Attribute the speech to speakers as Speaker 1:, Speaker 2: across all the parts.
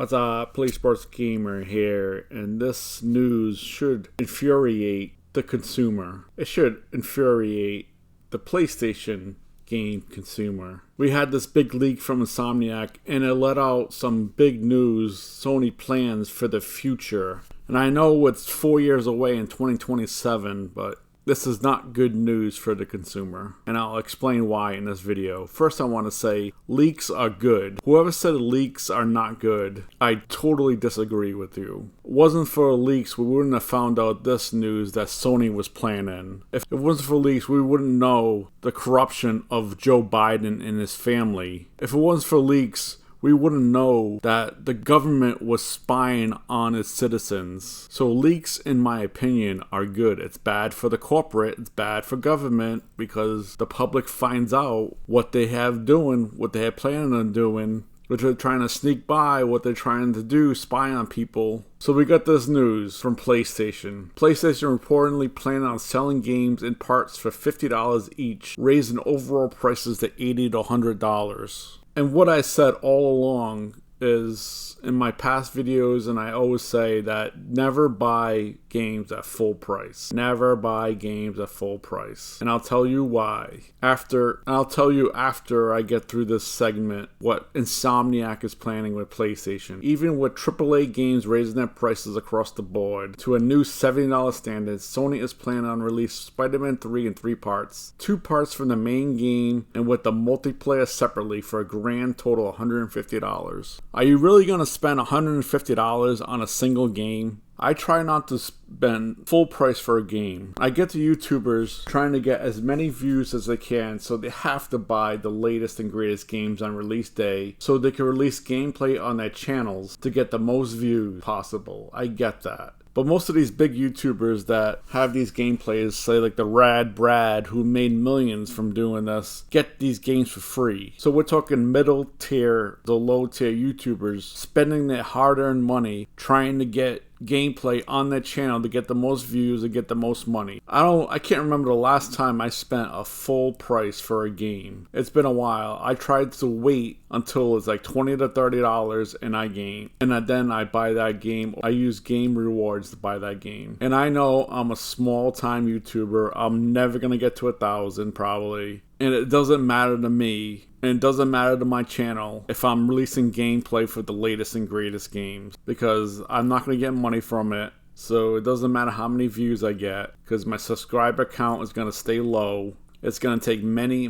Speaker 1: What's up, Play Sports Gamer here, and this news should infuriate the consumer. It should infuriate the PlayStation game consumer. We had this big leak from Insomniac, and it let out some big news, Sony plans for the future. And I know it's 4 years away in 2027, but this is not good news for the consumer, and I'll explain why in this video. First, I want to say leaks are good. Whoever said leaks are not good, I totally disagree with you. It wasn't for leaks, we wouldn't have found out this news that Sony was planning. If it wasn't for leaks, we wouldn't know the corruption of Joe Biden and his family. If it wasn't for leaks, we wouldn't know that the government was spying on its citizens. So leaks, in my opinion, are good. It's bad for the corporate, it's bad for government, because the public finds out what they have doing, what they have planning on doing, what they're trying to sneak by, what they're trying to do, spy on people. So we got this news from PlayStation. PlayStation reportedly planning on selling games in parts for $50 each, raising overall prices to $80 to $100. And what I said all along is, in my past videos, and I always say that never buy games at full price. Never buy games at full price. And I'll tell you why. I'll tell you after I get through this segment what Insomniac is planning with PlayStation. Even with AAA games raising their prices across the board to a new $70 standard, Sony is planning on release Spider-Man 3 in 3 parts. 2 parts from the main game and with the multiplayer separately for a grand total of $150. Are you really going to spend $150 on a single game? I try not to spend full price for a game. I get the YouTubers trying to get as many views as they can, so they have to buy the latest and greatest games on release day so they can release gameplay on their channels to get the most views possible. I get that. But most of these big YouTubers that have these gameplays, say like the Rad Brad, who made millions from doing this, get these games for free. So we're talking middle tier, the low tier YouTubers spending their hard-earned money trying to get gameplay on their channel to get the most views and get the most money. I can't remember the last time I spent a full price for a game. It's been a while. I tried to wait until it's like $20 to $30 and then I buy that game. I use game rewards to buy that game. And I know I'm a small time YouTuber. I'm never gonna get to 1,000 probably. And it doesn't matter to me, and it doesn't matter to my channel if I'm releasing gameplay for the latest and greatest games, because I'm not going to get money from it. So it doesn't matter how many views I get, because my subscriber count is going to stay low. It's going to take many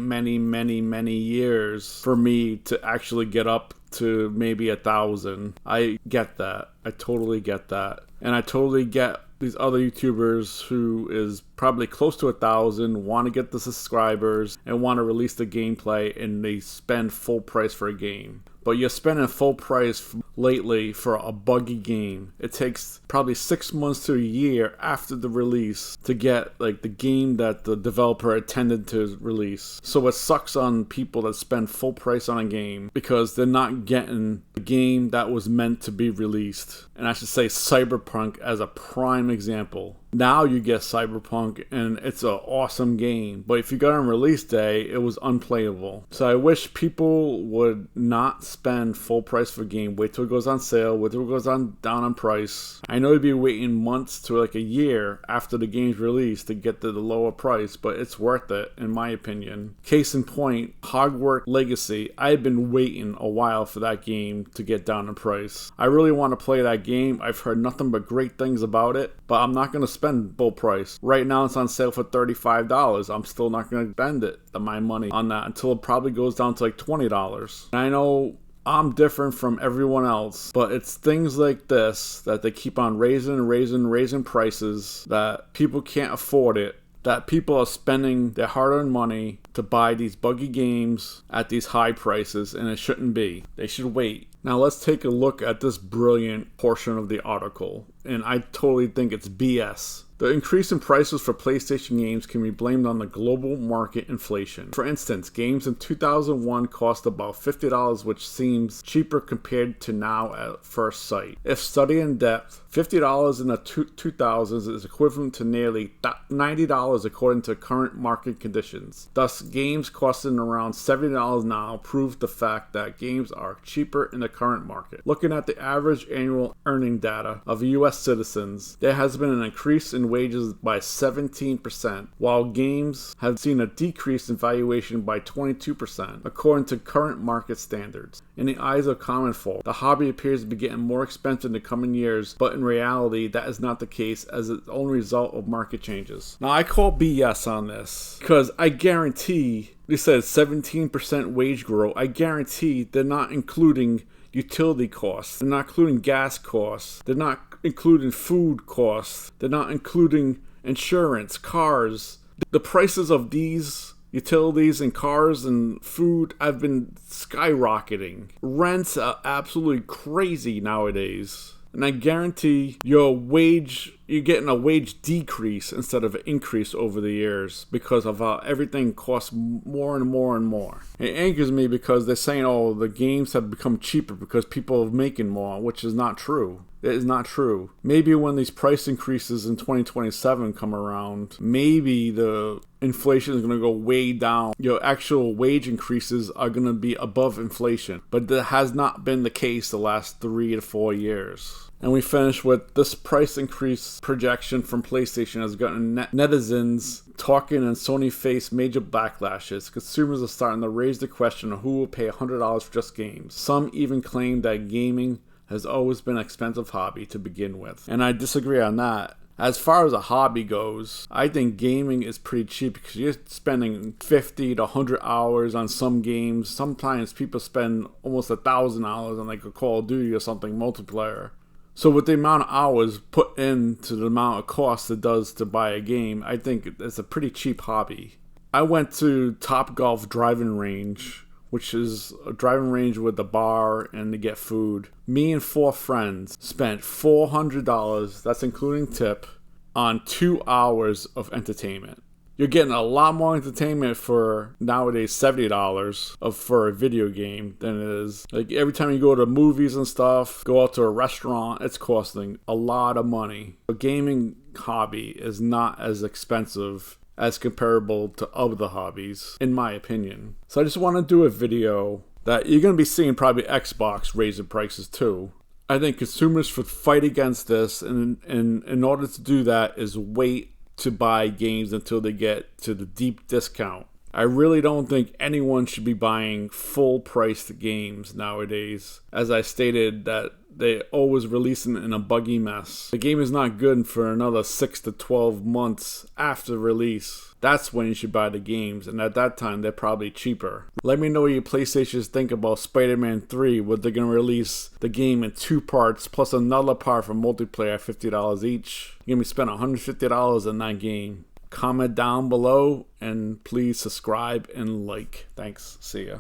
Speaker 1: years for me to actually get up to maybe 1,000. I get that. I totally get that. And I totally get these other YouTubers who is probably close to 1,000, want to get the subscribers and want to release the gameplay, and they spend full price for a game. But you're spending full price lately for a buggy game. It takes probably 6 months to a year after the release to get like the game that the developer intended to release. So it sucks on people that spend full price on a game because they're not getting the game that was meant to be released. And I should say Cyberpunk as a prime example. Now you get Cyberpunk and it's an awesome game, but if you got on release day, it was unplayable. So I wish people would not spend full price for a game. Wait till it goes on sale, wait till it goes down on price. I know you'd be waiting months to like a year after the game's released to get to the lower price, but it's worth it in my opinion. Case in point, Hogwarts Legacy. I had been waiting a while for that game to get down in price. I really want to play that game. I've heard nothing but great things about it, but I'm not going to spend full price. Right now it's on sale for $35. I'm still not going to spend my money on that until it probably goes down to like $20. And I know I'm different from everyone else, but it's things like this that they keep on raising prices that people can't afford it, that people are spending their hard-earned money to buy these buggy games at these high prices, and it shouldn't be. They should wait. Now let's take a look at this brilliant portion of the article, and I totally think it's BS. The increase in prices for PlayStation games can be blamed on the global market inflation. For instance, games in 2001 cost about $50, which seems cheaper compared to now at first sight. If studied in depth, $50 in the 2000s is equivalent to nearly $90 according to current market conditions. Thus, games costing around $70 now prove the fact that games are cheaper in the current market. Looking at the average annual earning data of U.S. citizens, there has been an increase in wages by 17%, while games have seen a decrease in valuation by 22%, according to current market standards. In the eyes of common folk, the hobby appears to be getting more expensive in the coming years, but in reality, that is not the case as it's only a result of market changes. Now, I call BS on this because I guarantee, they said 17% wage growth, I guarantee they're not including utility costs, they're not including gas costs, they're not including food costs, they're not including insurance, cars. The prices of these utilities and cars and food have been skyrocketing. Rents are absolutely crazy nowadays. And I guarantee you're getting a wage decrease instead of an increase over the years because of how everything costs more and more and more. It angers me because they're saying, oh, the games have become cheaper because people are making more, which is not true. It is not true. Maybe when these price increases in 2027 come around, maybe the inflation is going to go way down. Your actual wage increases are going to be above inflation. But that has not been the case the last 3 to 4 years. And we finish with this price increase projection from PlayStation has gotten netizens talking, and Sony face major backlashes. Consumers are starting to raise the question of who will pay $100 for just games. Some even claim that gaming has always been an expensive hobby to begin with. And I disagree on that. As far as a hobby goes, I think gaming is pretty cheap because you're spending 50 to 100 hours on some games. Sometimes people spend almost $1,000 on like a Call of Duty or something multiplayer. So with the amount of hours put into the amount of cost it does to buy a game, I think it's a pretty cheap hobby. I went to Topgolf driving range, which is a driving range with a bar and to get food. Me and 4 friends spent $400, that's including tip, on 2 hours of entertainment. You're getting a lot more entertainment for nowadays $70 for a video game than it is. Like every time you go to movies and stuff, go out to a restaurant, it's costing a lot of money. A gaming hobby is not as expensive as comparable to other hobbies, in my opinion. So I just want to do a video that you're going to be seeing probably Xbox raising prices too. I think consumers should fight against this, and in order to do that is wait to buy games until they get to the deep discount. I really don't think anyone should be buying full-priced games nowadays. As I stated, that they always release them in a buggy mess. The game is not good for another 6 to 12 months after release. That's when you should buy the games, and at that time, they're probably cheaper. Let me know what your PlayStations think about Spider-Man 3, where they're going to release the game in 2 parts, plus another part for multiplayer at $50 each. You're going to be spending $150 on that game. Comment down below, and please subscribe and like. Thanks. See ya.